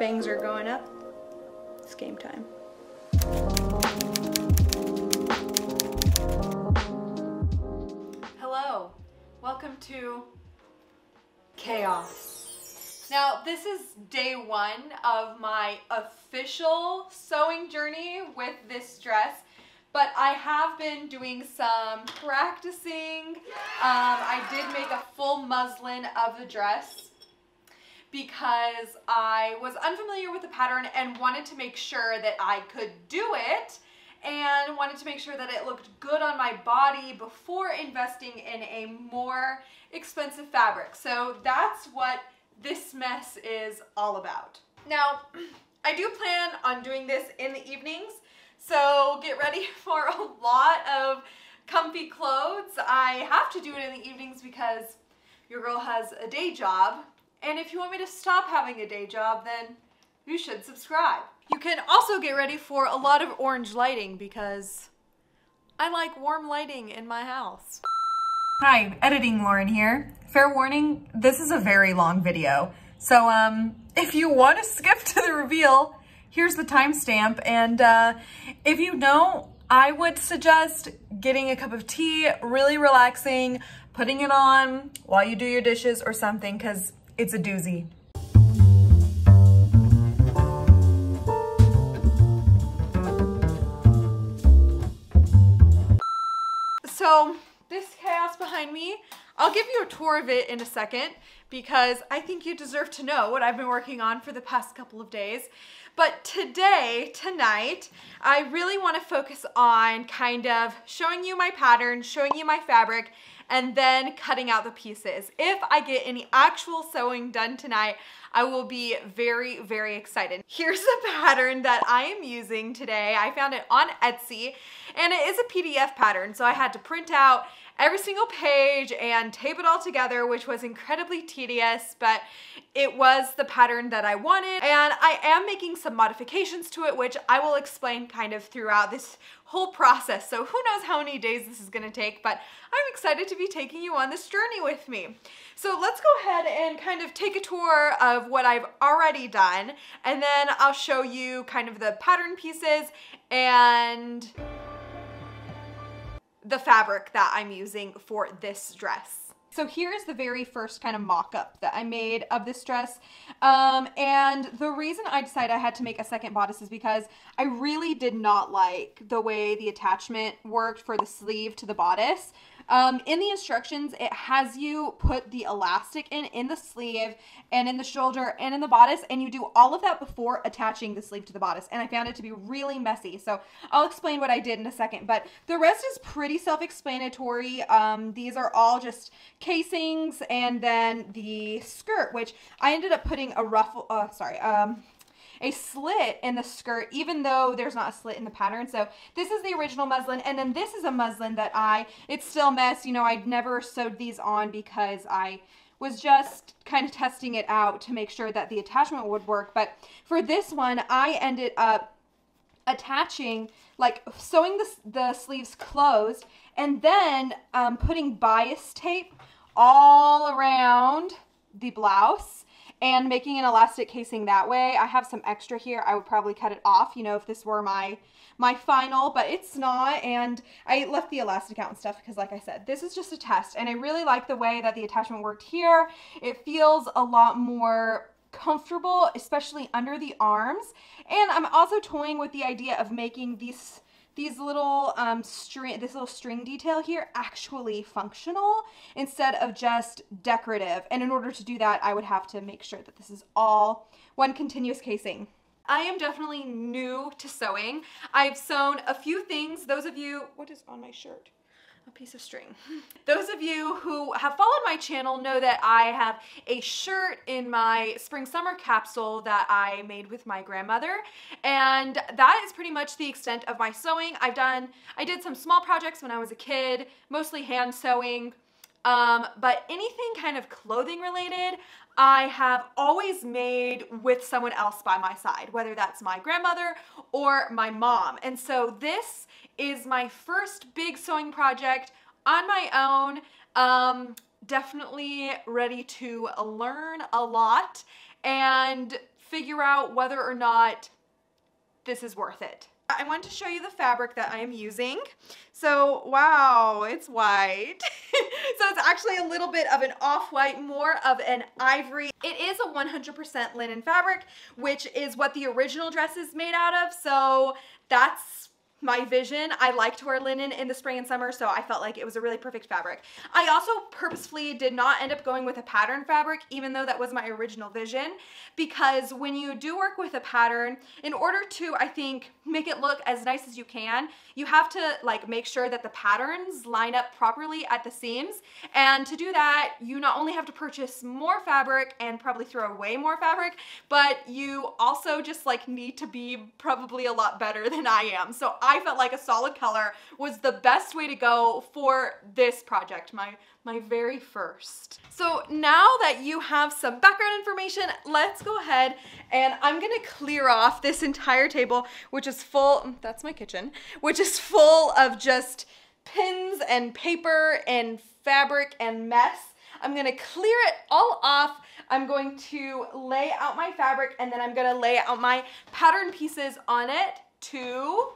Bangs are going up. It's game time. Hello, welcome to Chaos. Now, this is day one of my official sewing journey with this dress, but I have been doing some practicing. I did make a full muslin of the dress because I was unfamiliar with the pattern and wanted to make sure that I could do it and wanted to make sure that it looked good on my body before investing in a more expensive fabric. So that's what this mess is all about. Now, I do plan on doing this in the evenings, so get ready for a lot of comfy clothes. I have to do it in the evenings because your girl has a day job. And if you want me to stop having a day job, then you should subscribe. You can also get ready for a lot of orange lighting because I like warm lighting in my house. Hi, Editing Lauren here. Fair warning, this is a very long video. So if you want to skip to the reveal, here's the timestamp. And if you don't, I would suggest getting a cup of tea, really relaxing, putting it on while you do your dishes or something, because it's a doozy. So this chaos behind me, I'll give you a tour of it in a second because I think you deserve to know what I've been working on for the past couple of days. But tonight, I really want to focus on kind of showing you my pattern, showing you my fabric, and then cutting out the pieces. If I get any actual sewing done tonight, I will be very, very excited. Here's the pattern that I am using today. I found it on Etsy, and it is a PDF pattern, so I had to print out every single page and tape it all together, which was incredibly tedious, but it was the pattern that I wanted. And I am making some modifications to it, which I will explain kind of throughout this whole process. So who knows how many days this is gonna take, but I'm excited to be taking you on this journey with me. So let's go ahead and kind of take a tour of what I've already done, and then I'll show you kind of the pattern pieces and the fabric that I'm using for this dress. So here's the very first kind of mock-up that I made of this dress. And the reason I decided I had to make a second bodice is because I really did not like the way the attachment worked for the sleeve to the bodice. In the instructions, it has you put the elastic in the sleeve and in the shoulder and in the bodice, and you do all of that before attaching the sleeve to the bodice. And I found it to be really messy. So I'll explain what I did in a second, but the rest is pretty self-explanatory. These are all just casings, and then the skirt, which I ended up putting a ruffle, a slit in the skirt, even though there's not a slit in the pattern. So this is the original muslin, and then this is a muslin that it's still a mess. You know, I'd never sewed these on because I was just kind of testing it out to make sure that the attachment would work. But for this one, I ended up attaching, like sewing the sleeves closed, and then putting bias tape all around the blouse and making an elastic casing that way. I have some extra here. I would probably cut it off, you know, if this were my final, but it's not. And I left the elastic out and stuff because, like I said, this is just a test. And I really like the way that the attachment worked here. It feels a lot more comfortable, especially under the arms. And I'm also toying with the idea of making these little this little string detail here actually functional instead of just decorative. And in order to do that, I would have to make sure that this is all one continuous casing. I am definitely new to sewing. I've sewn a few things. Those of you, what is on my shirt? A piece of string. Those of you who have followed my channel know that I have a shirt in my spring summer capsule that I made with my grandmother, and that is pretty much the extent of my sewing. I did some small projects when I was a kid, mostly hand sewing, but anything kind of clothing related, I have always made with someone else by my side, whether that's my grandmother or my mom. And so this is my first big sewing project on my own. Definitely ready to learn a lot and figure out whether or not this is worth it. I want to show you the fabric that I am using. So, wow, it's white. So it's actually a little bit of an off-white, more of an ivory. It is a 100% linen fabric, which is what the original dress is made out of. So that's my vision. I like to wear linen in the spring and summer, so I felt like it was a really perfect fabric. I also purposefully did not end up going with a pattern fabric, even though that was my original vision, because when you do work with a pattern, in order to, I think, make it look as nice as you can, you have to like make sure that the patterns line up properly at the seams. And to do that, you not only have to purchase more fabric and probably throw away more fabric, but you also just like need to be probably a lot better than I am. So I felt like a solid color was the best way to go for this project, my very first. So now that you have some background information, let's go ahead and I'm gonna clear off this entire table, which is full, that's my kitchen, which is full of just pins and paper and fabric and mess. I'm gonna clear it all off. I'm going to lay out my fabric and then I'm gonna lay out my pattern pieces on it to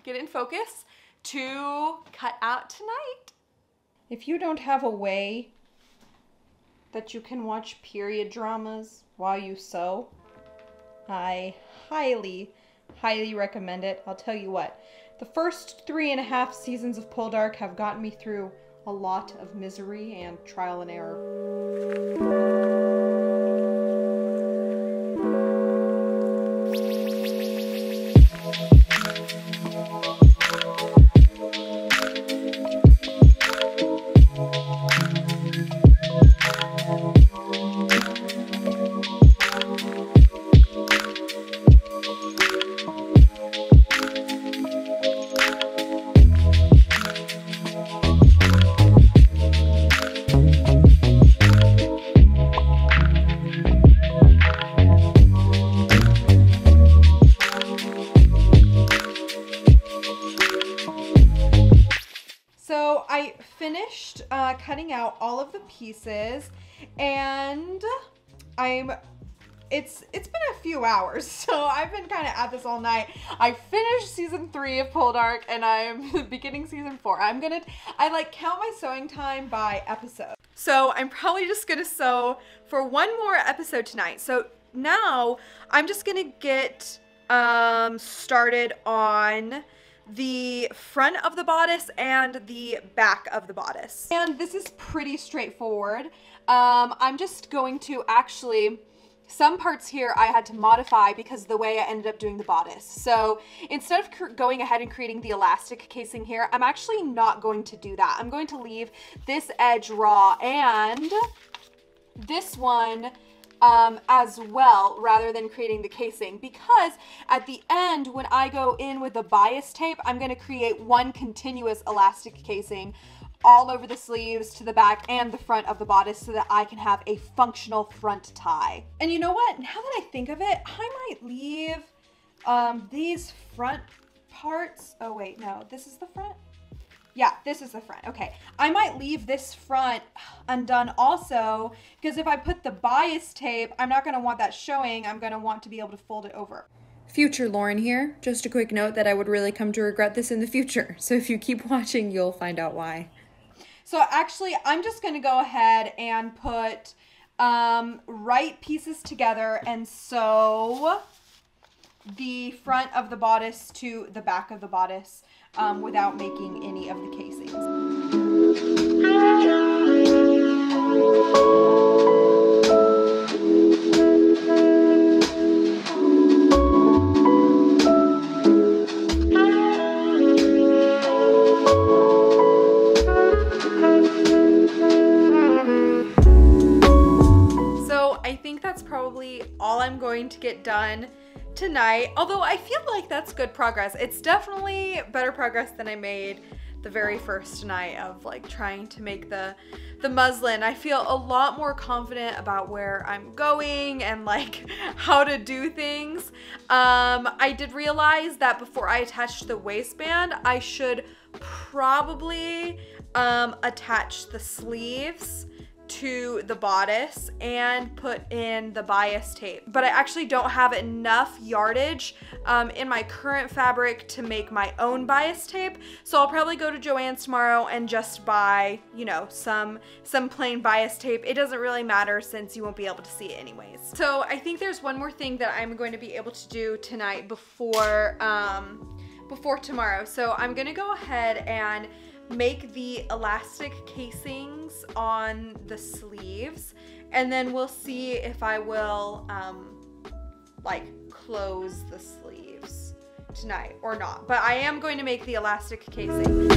get it in focus to cut out tonight. If you don't have a way that you can watch period dramas while you sew, I highly, highly recommend it. I'll tell you what, the first 3.5 seasons of Poldark have gotten me through a lot of misery and trial and error. So I finished cutting out all of the pieces, and it's been a few hours, so I've been kind of at this all night. I finished season 3 of Poldark and I'm beginning season 4. I like count my sewing time by episode. So I'm probably just gonna sew for one more episode tonight. So now I'm just gonna get started on the front of the bodice and the back of the bodice. And this is pretty straightforward. I'm just going to actually, some parts here I had to modify because of the way I ended up doing the bodice. So instead of going ahead and creating the elastic casing here, I'm actually not going to do that. I'm going to leave this edge raw and this one as well, rather than creating the casing, because at the end when I go in with the bias tape, I'm going to create one continuous elastic casing all over the sleeves, to the back and the front of the bodice, so that I can have a functional front tie. And you know what, now that I think of it, I might leave these front parts, oh wait, no, this is the front? Yeah, this is the front. Okay, I might leave this front undone also, because if I put the bias tape, I'm not going to want that showing. I'm going to want to be able to fold it over. Future Lauren here. Just a quick note that I would really come to regret this in the future. So if you keep watching, you'll find out why. So actually, I'm just going to go ahead and put right pieces together and sew the front of the bodice to the back of the bodice without making any of the casings. So I think that's probably all I'm going to get done tonight, although I feel like that's good progress. It's definitely better progress than I made the very first night of like trying to make the muslin. I feel a lot more confident about where I'm going and like how to do things. I did realize that before I attached the waistband, I should probably attach the sleeves to the bodice and put in the bias tape. But I actually don't have enough yardage in my current fabric to make my own bias tape. So I'll probably go to Joann's tomorrow and just buy, you know, some plain bias tape. It doesn't really matter since you won't be able to see it anyways. So I think there's one more thing that I'm going to be able to do tonight before tomorrow. So I'm gonna go ahead and make the elastic casings on the sleeves, and then we'll see if I will like close the sleeves tonight or not. But I am going to make the elastic casing.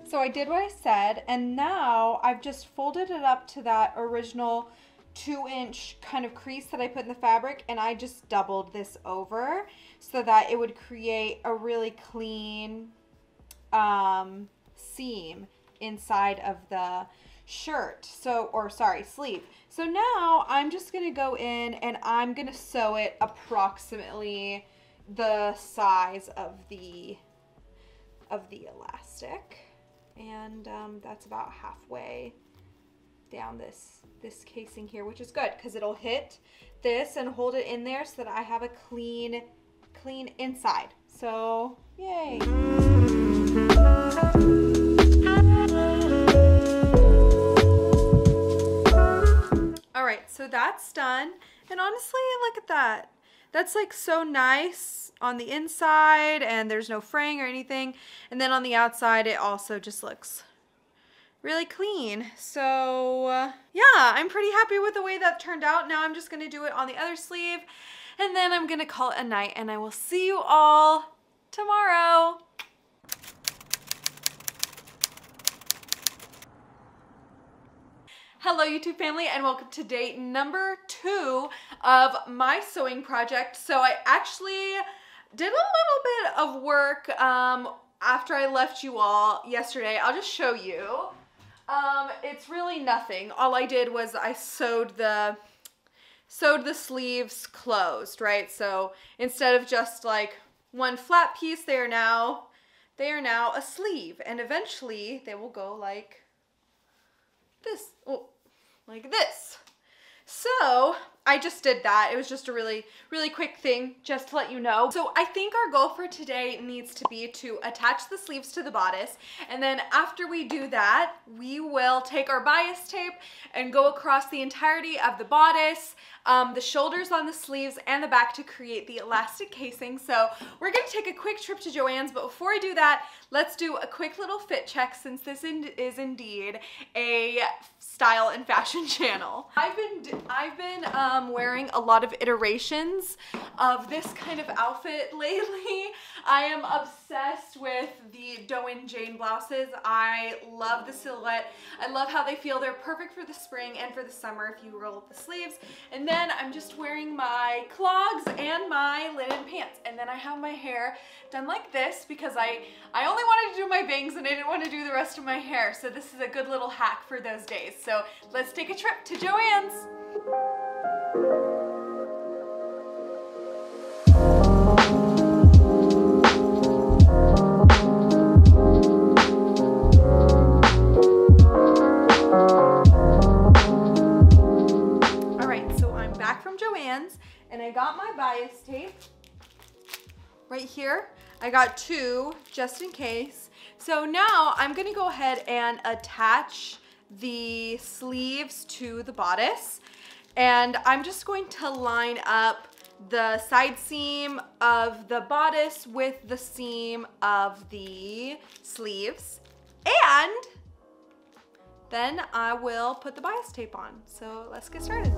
So I did what I said, and now I've just folded it up to that original 2-inch kind of crease that I put in the fabric, and I just doubled this over so that it would create a really clean seam inside of the shirt. So, or sorry, sleeve. So now I'm just gonna go in and I'm gonna sew it approximately the size of the elastic. And that's about halfway down this casing here, which is good because it'll hit this and hold it in there so that I have a clean inside. So yay. All right, so that's done. And honestly, look at that. That's like so nice on the inside, and there's no fraying or anything. And then on the outside, it also just looks really clean. So yeah, I'm pretty happy with the way that turned out. Now I'm just gonna do it on the other sleeve, and then I'm gonna call it a night, and I will see you all tomorrow. Hello YouTube family, and welcome to day number 2 of my sewing project. So I actually did a little bit of work after I left you all yesterday. I'll just show you. It's really nothing. All I did was I sewed the sleeves closed, right? So instead of just like one flat piece, they are now a sleeve, and eventually they will go like this. Oh, like this. So I just did that. It was just a really quick thing just to let you know. So I think our goal for today needs to be to attach the sleeves to the bodice, and then after we do that, we will take our bias tape and go across the entirety of the bodice, the shoulders on the sleeves, and the back to create the elastic casing. So we're gonna take a quick trip to Joann's, but before I do that, let's do a quick little fit check since this is indeed a style and fashion channel. I've been wearing a lot of iterations of this kind of outfit lately. I am obsessed with the Doe & Jane blouses. I love the silhouette. I love how they feel. They're perfect for the spring and for the summer if you roll up the sleeves. And then I'm just wearing my clogs and my linen pants. And then I have my hair done like this because I only wanted to do my bangs and I didn't want to do the rest of my hair. So this is a good little hack for those days. So let's take a trip to Joann's. And I got my bias tape right here. I got 2 just in case. So now I'm gonna go ahead and attach the sleeves to the bodice, and I'm just going to line up the side seam of the bodice with the seam of the sleeves, and then I will put the bias tape on. So let's get started.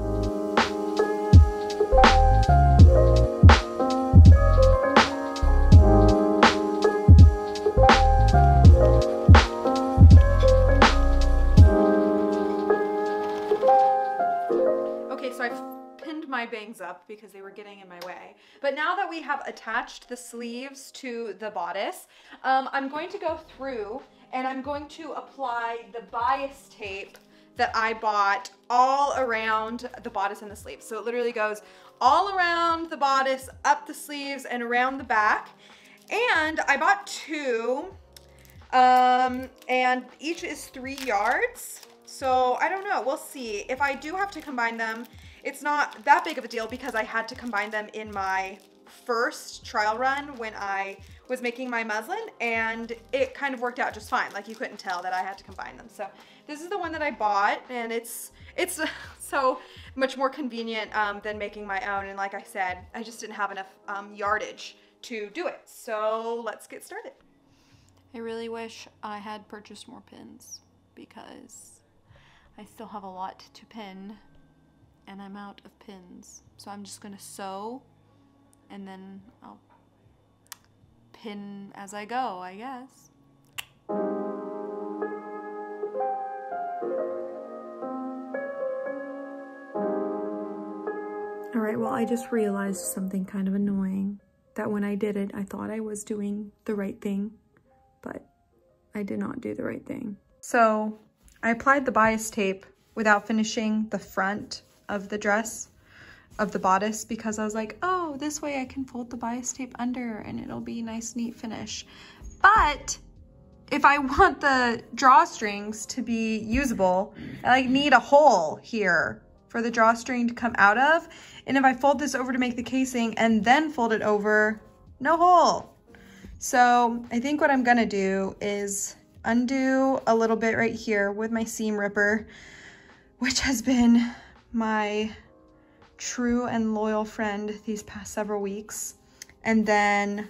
Okay, so I've pinned my bangs up because they were getting in my way. But now that we have attached the sleeves to the bodice, I'm going to go through and I'm going to apply the bias tape that I bought all around the bodice and the sleeves. So it literally goes all around the bodice, up the sleeves, and around the back. And I bought 2, and each is 3 yards. So I don't know, we'll see. If I do have to combine them, it's not that big of a deal because I had to combine them in my first trial run when I was making my muslin, and it kind of worked out just fine. Like, you couldn't tell that I had to combine them. So this is the one that I bought, and it's so much more convenient than making my own. And like I said, I just didn't have enough yardage to do it. So let's get started. I really wish I had purchased more pins because I still have a lot to pin and I'm out of pins. So I'm just gonna sew and then I'll pin as I go, I guess. All right, well, I just realized something kind of annoying, that when I did it, I thought I was doing the right thing, but I did not do the right thing. So I applied the bias tape without finishing the front of the dress, of the bodice, because I was like, oh, this way I can fold the bias tape under and it'll be a nice, neat finish. But if I want the drawstrings to be usable, I like need a hole here for the drawstring to come out of. And if I fold this over to make the casing and then fold it over, no hole. So I think what I'm gonna do is undo a little bit right here with my seam ripper, which has been my true and loyal friend these past several weeks, and then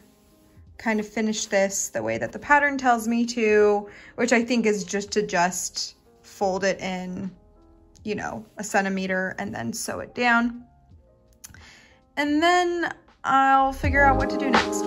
kind of finish this the way that the pattern tells me to, which I think is just to fold it in, you know, a centimeter and then sew it down. And then I'll figure out what to do next.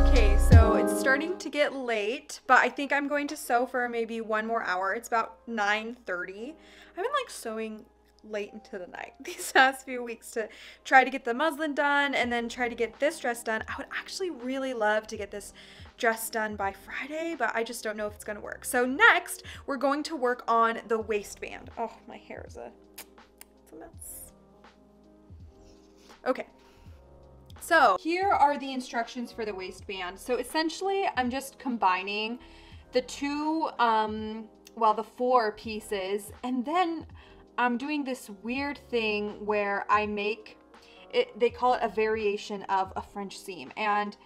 Okay, so it's starting to get late, but I think I'm going to sew for maybe 1 more hour. It's about 9:30. I've been like sewing late into the night these past few weeks to try to get the muslin done and then try to get this dress done. I would actually really love to get this dress done by Friday, but I just don't know if it's gonna work. So next, we're going to work on the waistband. Oh, my hair is it's a mess. Okay. So here are the instructions for the waistband. So essentially, I'm just combining the the 4 pieces, and then I'm doing this weird thing where I make it, they call it a variation of a French seam. And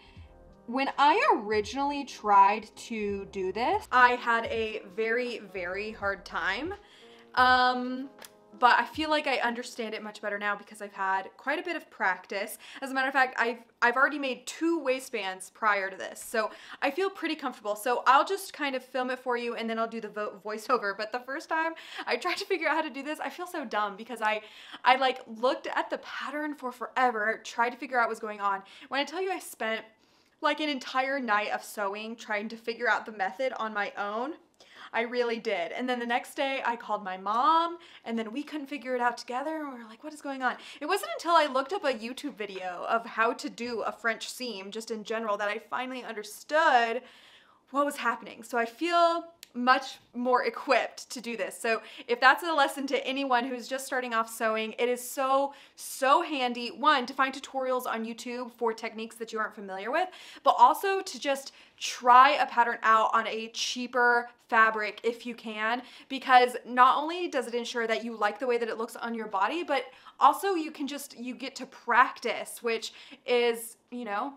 when I originally tried to do this, I had a very, very hard time. But I feel like I understand it much better now because I've had quite a bit of practice. As a matter of fact, I've already made 2 waistbands prior to this, so I feel pretty comfortable. So I'll just kind of film it for you and then I'll do the voiceover. But the first time I tried to figure out how to do this, I feel so dumb because I like looked at the pattern for forever, tried to figure out what was going on. When I tell you I spent like an entire night of sewing trying to figure out the method on my own, I really did. And then the next day I called my mom and then we couldn't figure it out together and we were like, what is going on? It wasn't until I looked up a YouTube video of how to do a French seam just in general that I finally understood what was happening. So I feel much more equipped to do this. So if that's a lesson to anyone who's just starting off sewing, it is so handy, 1, to find tutorials on YouTube for techniques that you aren't familiar with, but also to just try a pattern out on a cheaper fabric if you can, because not only does it ensure that you like the way that it looks on your body, but also you get to practice, which is, you know,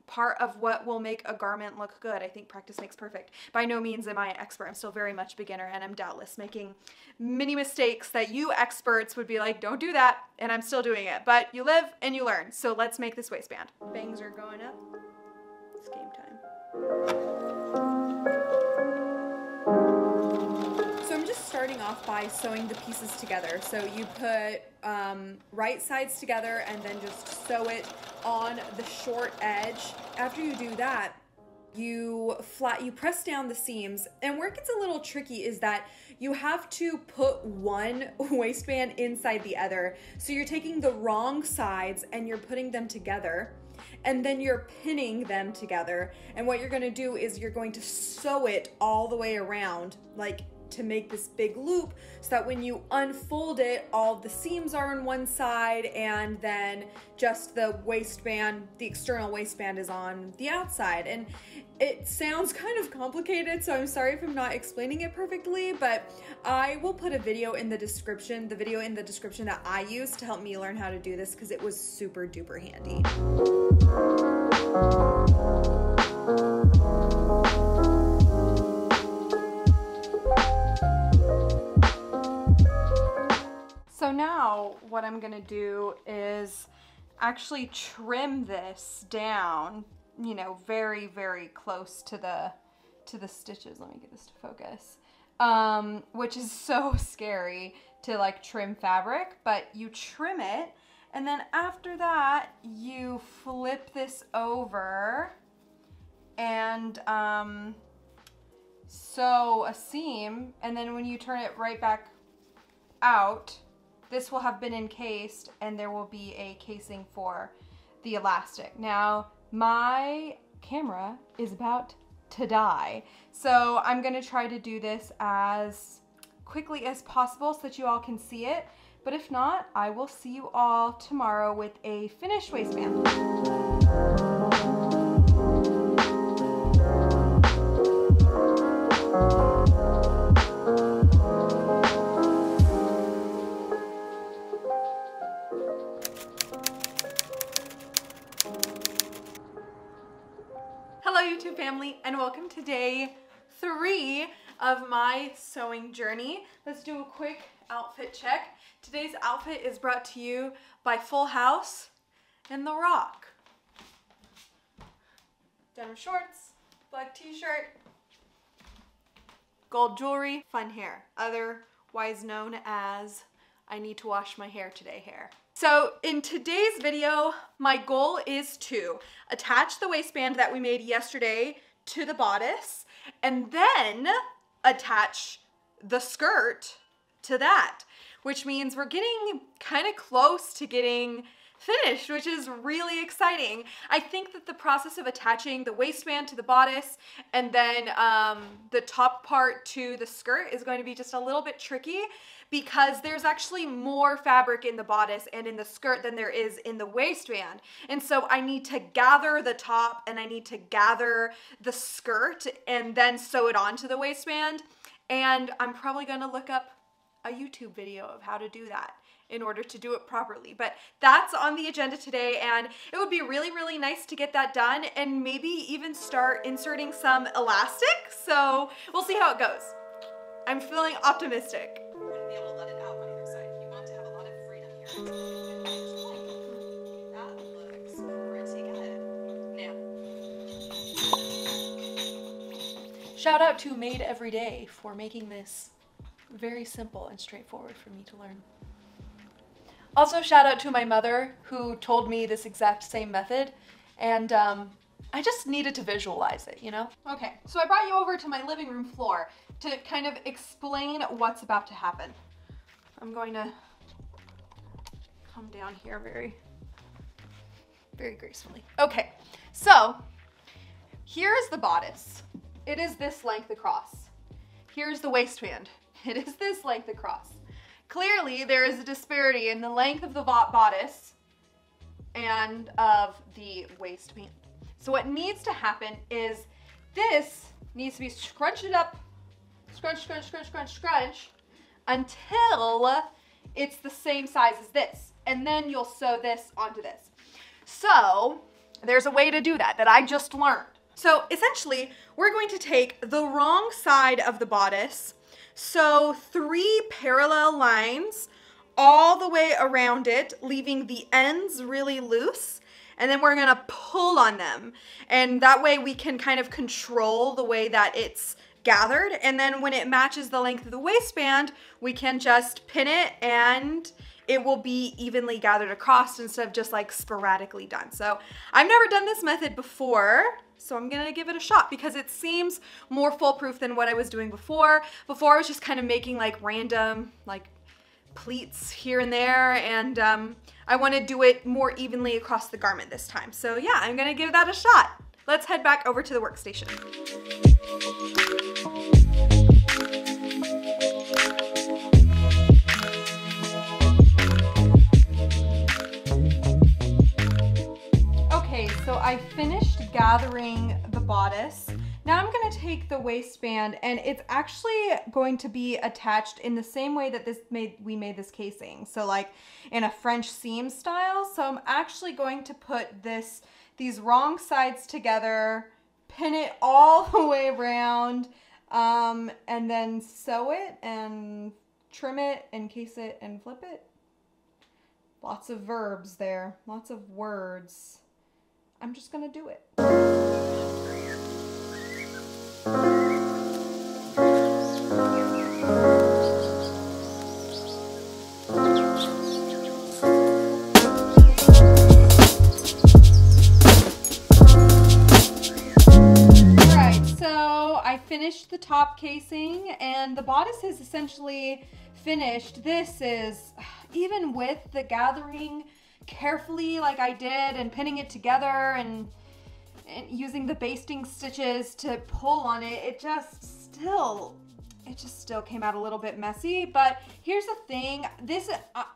part of what will make a garment look good. I think practice makes perfect. By no means am I an expert. I'm still very much beginner, and I'm doubtless making many mistakes that you experts would be like, don't do that, and I'm still doing it. But you live and you learn. So let's make this waistband. Bangs are going up. It's game time. So I'm just starting off by sewing the pieces together. So you put right sides together and then just sew it on the short edge. After you do that, you press down the seams, and where it gets a little tricky is that you have to put one waistband inside the other. So you're taking the wrong sides and you're putting them together, and then you're pinning them together. And what you're gonna do is you're going to sew it all the way around, like to make this big loop, so that when you unfold it, all the seams are on one side, and then just the waistband, the external waistband, is on the outside. And it sounds kind of complicated, so I'm sorry if I'm not explaining it perfectly, but I will put a video in the description, that I used to help me learn how to do this, because it was super duper handy. So now what I'm gonna do is actually trim this down, you know, very, very close to the stitches. Let me get this to focus. Which is so scary to like trim fabric, but you trim it, and then after that you flip this over and sew a seam, and then when you turn it right back out, this will have been encased and there will be a casing for the elastic. Now, my camera is about to die, so I'm gonna try to do this as quickly as possible so that you all can see it, but if not, I will see you all tomorrow with a finished waistband. Hello YouTube family, and welcome to day 3 of my sewing journey. Let's do a quick outfit check. Today's outfit is brought to you by Full House and The Rock. Denim shorts, black t-shirt, gold jewelry, fun hair, otherwise known as I need to wash my hair today hair. So in today's video, my goal is to attach the waistband that we made yesterday to the bodice, and then attach the skirt to that, which means we're getting kind of close to getting finished, which is really exciting. I think that the process of attaching the waistband to the bodice and then the top part to the skirt is going to be just a little bit tricky, because there's actually more fabric in the bodice and in the skirt than there is in the waistband. And so I need to gather the top and I need to gather the skirt and then sew it onto the waistband. And I'm probably gonna look up a YouTube video of how to do that in order to do it properly. But that's on the agenda today, and it would be really, really nice to get that done and maybe even start inserting some elastic. So we'll see how it goes. I'm feeling optimistic. You wouldn't be able to let it out on either side. You want to have a lot of freedom here. That looks pretty good. Now, shout out to Made Every Day for making this very simple and straightforward for me to learn. Also, shout out to my mother who told me this exact same method, and I just needed to visualize it, you know? Okay, so I brought you over to my living room floor to kind of explain what's about to happen. I'm going to come down here very, very gracefully. Okay, so here's the bodice. It is this length across. Here's the waistband. It is this length across. Clearly, there is a disparity in the length of the bodice and of the waistband. So what needs to happen is this needs to be scrunched up, scrunch, until it's the same size as this. And then you'll sew this onto this. So there's a way to do that I just learned. So essentially, we're going to take the wrong side of the bodice, sew 3 parallel lines all the way around it, leaving the ends really loose, and then we're gonna pull on them. And that way we can kind of control the way that it's gathered, and then when it matches the length of the waistband, we can just pin it and it will be evenly gathered across instead of just like sporadically done. So I've never done this method before, so I'm gonna give it a shot because it seems more foolproof than what I was doing before. Before I was just kind of making like random like pleats here and there, and I want to do it more evenly across the garment this time. So yeah, I'm gonna give that a shot. Let's head back over to the workstation. Okay, so I finished gathering the bodice. Now I'm gonna take the waistband, and it's actually going to be attached in the same way that we made this casing. So like in a French seam style. So I'm actually going to put these wrong sides together, pin it all the way around, and then sew it and trim it, encase it, and flip it. Lots of verbs there, lots of words. I'm just gonna do it. Finished the top casing, and the bodice is essentially finished. This is, even with the gathering carefully like I did and pinning it together and using the basting stitches to pull on it, it just still came out a little bit messy. But here's the thing,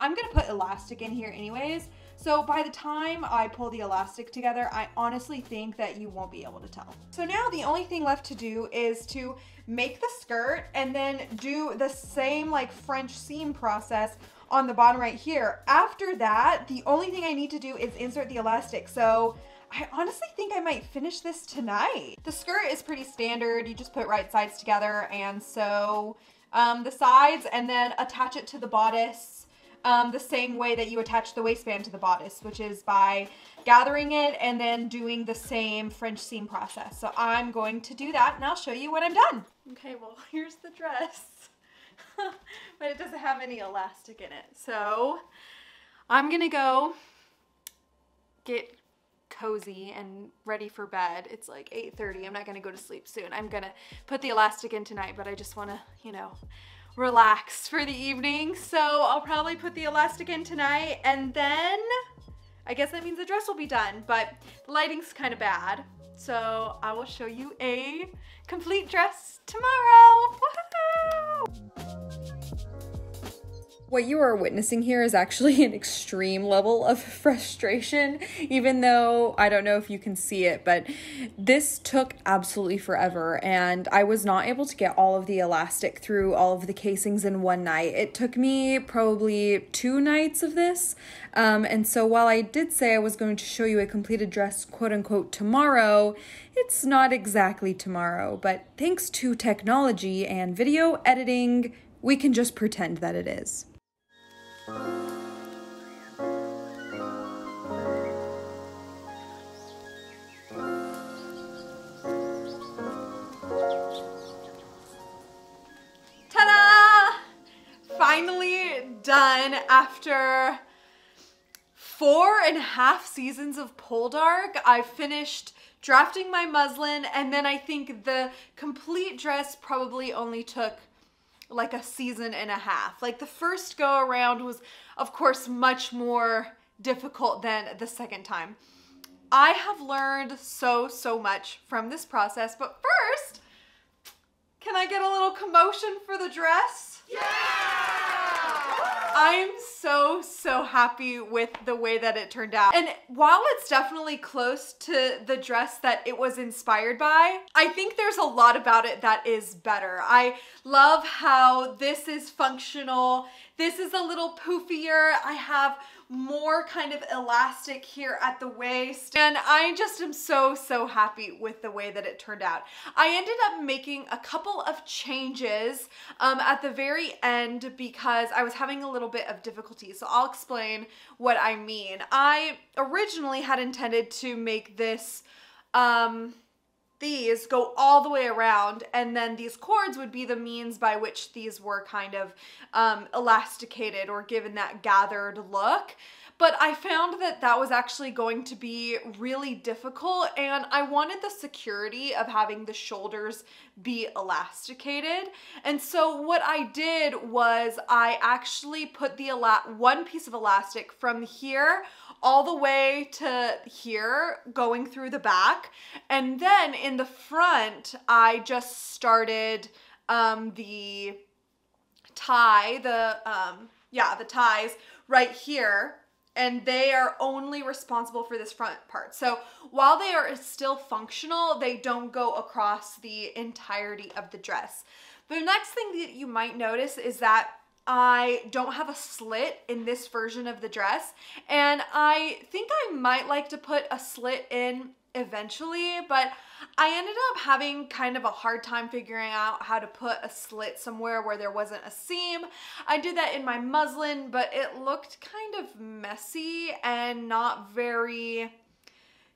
I'm gonna put elastic in here anyways. So by the time I pull the elastic together, I honestly think that you won't be able to tell. So now the only thing left to do is to make the skirt and then do the same like French seam process on the bottom right here. After that, the only thing I need to do is insert the elastic. So I honestly think I might finish this tonight. The skirt is pretty standard. You just put right sides together and sew the sides and then attach it to the bodice the same way that you attach the waistband to the bodice, which is by gathering it and then doing the same French seam process. So I'm going to do that and I'll show you when I'm done. Okay, well, here's the dress, but it doesn't have any elastic in it. So I'm gonna go get cozy and ready for bed. It's like 8:30. I'm not gonna go to sleep soon. I'm gonna put the elastic in tonight, but I just wanna, you know, relax for the evening. So I'll probably put the elastic in tonight, and then I guess that means the dress will be done, but the lighting's kind of bad. So I will show you a complete dress tomorrow. Woohoo! What you are witnessing here is actually an extreme level of frustration, even though I don't know if you can see it, but this took absolutely forever, and I was not able to get all of the elastic through all of the casings in one night. It took me probably 2 nights of this, and so while I did say I was going to show you a completed dress, quote unquote, tomorrow, it's not exactly tomorrow, but thanks to technology and video editing, we can just pretend that it is. Ta-da! Finally done after 4.5 seasons of pole dark. I finished drafting my muslin, and then I think the complete dress probably only took like a season and a half. Like the first go around was of course much more difficult than the second time. I have learned so much from this process, but first, can I get a little commotion for the dress? Yeah! I'm so happy with the way that it turned out. And while it's definitely close to the dress that it was inspired by, I think there's a lot about it that is better. I love how this is functional. This is a little poofier. I have more kind of elastic here at the waist, and I just am so happy with the way that it turned out. I ended up making a couple of changes at the very end because I was having a little bit of difficulty, so I'll explain what I mean. I originally had intended to make this these go all the way around, and then these cords would be the means by which these were kind of elasticated or given that gathered look. but I found that that was actually going to be really difficult, and I wanted the security of having the shoulders be elasticated. And so what I did was I actually put the one piece of elastic from here all the way to here, going through the back. And then in the front, I just started the tie, the ties right here, and they are only responsible for this front part. So while they are still functional, they don't go across the entirety of the dress. The next thing that you might notice is that I don't have a slit in this version of the dress, and I think I might like to put a slit in eventually, but I ended up having kind of a hard time figuring out how to put a slit somewhere where there wasn't a seam. I did that in my muslin, but it looked kind of messy and not very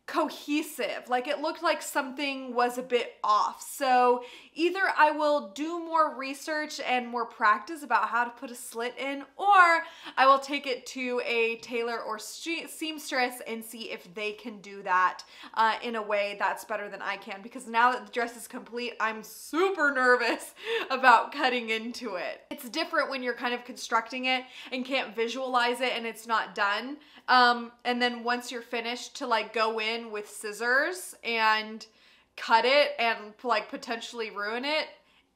cohesive. Like, it looked like something was a bit off. So either I will do more research and more practice about how to put a slit in, or I will take it to a tailor or seamstress and see if they can do that in a way that's better than I can, because now that the dress is complete, I'm super nervous about cutting into it. It's different when you're kind of constructing it and can't visualize it and it's not done. And then once you're finished, to like go in with scissors and cut it and like potentially ruin it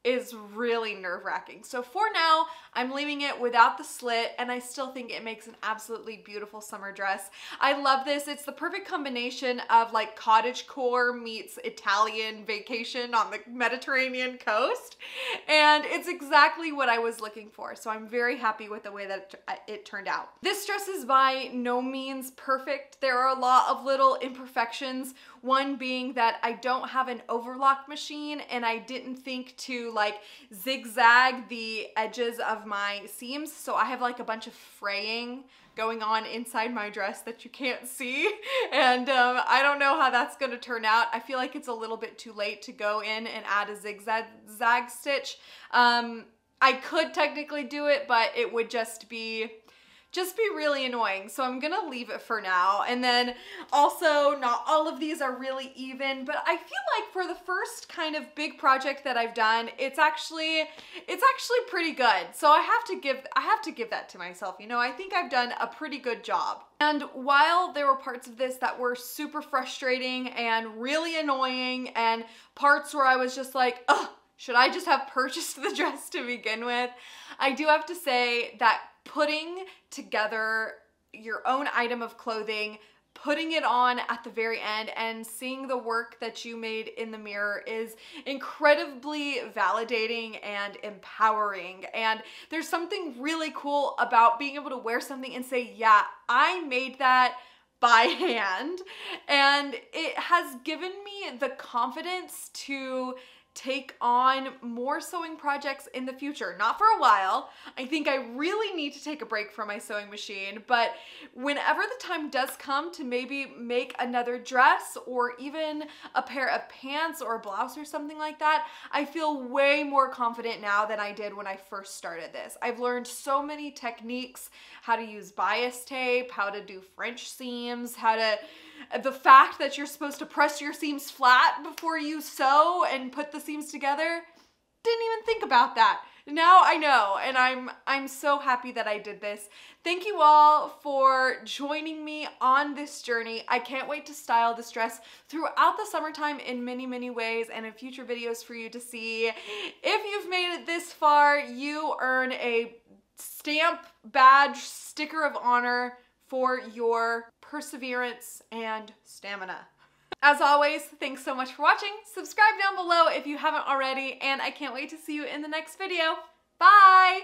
is really nerve-wracking. So for now, I'm leaving it without the slit, and I still think it makes an absolutely beautiful summer dress. I love this. It's the perfect combination of like cottagecore meets Italian vacation on the Mediterranean coast, and it's exactly what I was looking for. So I'm very happy with the way that it turned out. This dress is by no means perfect. There are a lot of little imperfections. One being that I don't have an overlock machine, and I didn't think to like zigzag the edges of my seams. So I have like a bunch of fraying going on inside my dress that you can't see. And I don't know how that's gonna turn out. I feel like it's a little bit too late to go in and add a zigzag stitch. I could technically do it, but it would just be really annoying. So I'm gonna leave it for now. And then also, not all of these are really even, but I feel like for the first kind of big project that I've done, it's actually pretty good. So I have to give that to myself. You know, I think I've done a pretty good job. And while there were parts of this that were super frustrating and really annoying, and parts where I was just like, ugh, should I just have purchased the dress to begin with? I do have to say that putting together your own item of clothing, putting it on at the very end, and seeing the work that you made in the mirror is incredibly validating and empowering. And there's something really cool about being able to wear something and say, yeah, I made that by hand. And it has given me the confidence to take on more sewing projects in the future. Not for a while. I think I really need to take a break from my sewing machine, but whenever the time does come to maybe make another dress or even a pair of pants or a blouse or something like that, I feel way more confident now than I did when I first started this. I've learned so many techniques, how to use bias tape, how to do French seams, the fact that you're supposed to press your seams flat before you sew and put the seams together. Didn't even think about that. Now I know, and I'm so happy that I did this. Thank you all for joining me on this journey. I can't wait to style this dress throughout the summertime in many, many ways, and in future videos for you to see. If you've made it this far, you earn a stamp, badge, sticker of honor for your perseverance and stamina. As always, thanks so much for watching. Subscribe down below if you haven't already, and I can't wait to see you in the next video. Bye!